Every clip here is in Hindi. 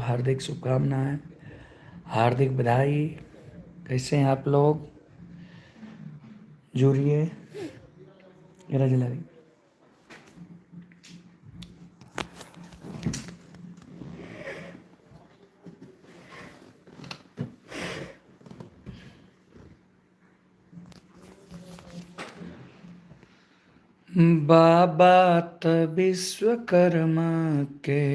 हार्दिक शुभकामनाएं, हार्दिक बधाई। कैसे हैं आप लोग? जुड़िए। जरा जला दी। बाबा त विश्वकर्मा के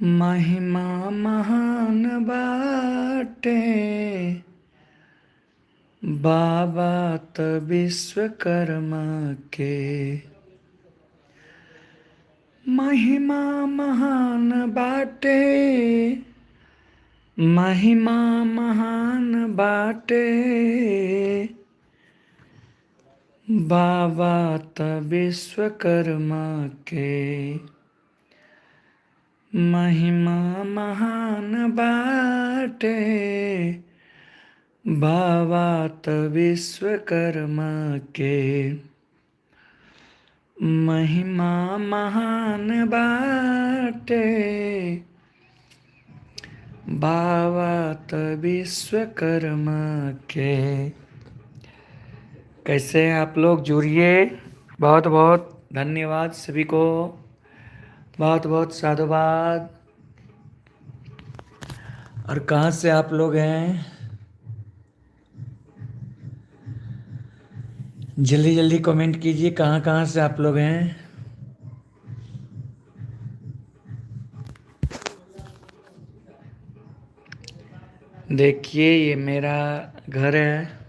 महिमा महान बाटे। बाबा त विश्वकर्मा के महिमा महान बाटे। महिमा महान बाटे। बाबा त विश्वकर्मा के महिमा महान बाटे। बाबा त विश्वकर्मा के महिमा महान बाटे। बाबा त विश्वकर्मा के। कैसे हैं आप लोग? जुड़िए। बहुत बहुत धन्यवाद सभी को, बहुत बहुत साधुवाद। और कहाँ से आप लोग हैं? जल्दी जल्दी कमेंट कीजिए, कहाँ कहाँ से आप लोग हैं। देखिए, ये मेरा घर है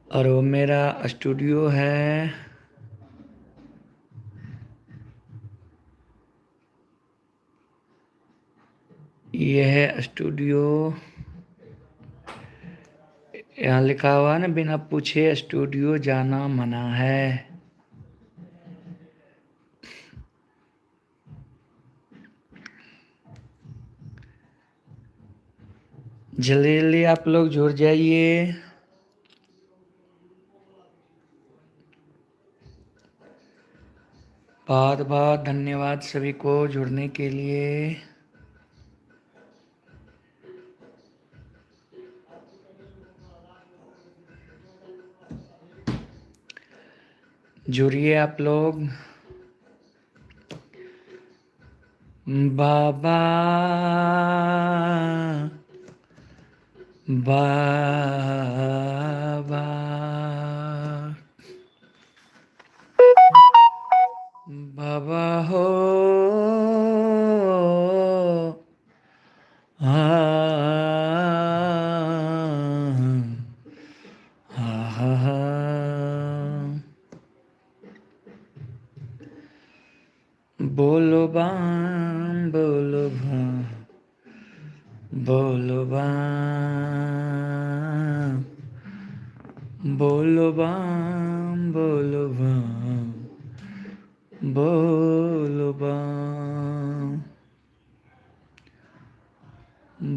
और वो मेरा स्टूडियो है। ये है स्टूडियो। यहाँ लिखा हुआ है ना, बिना पूछे स्टूडियो जाना मना है। जल्दी जल्दी आप लोग जुड़ जाइए। बहुत बहुत धन्यवाद सभी को जुड़ने के लिए। जुड़िए आप लोग। बाबा बाबा बाबा हो। बोलो बाम बोलो बाम, बोलो बाम, बोलो बाम बोलो बाम, बोलो बाम,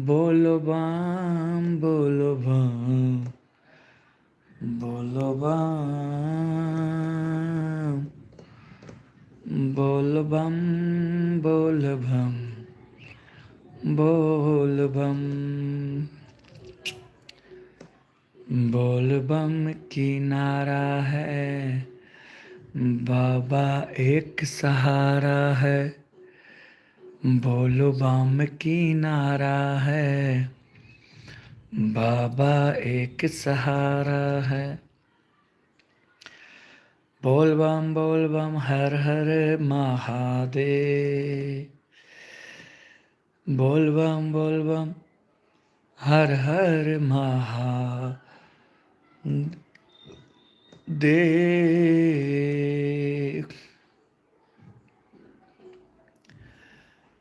बोलो बाम बोलो बाम, बोलो बाम, बोल बम बोल बम, बोल बम। बोल बम की नारा है, बाबा एक सहारा है। बोलो बम की नारा है, बाबा एक सहारा है। बोल बम हर हर महादेव। बोल बम हर हर महादेव।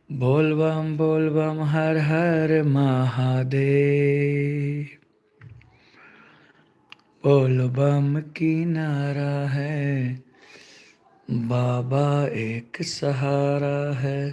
बोल बम हर हर महादेव। बोल बम की नारा है, बाबा एक सहारा है।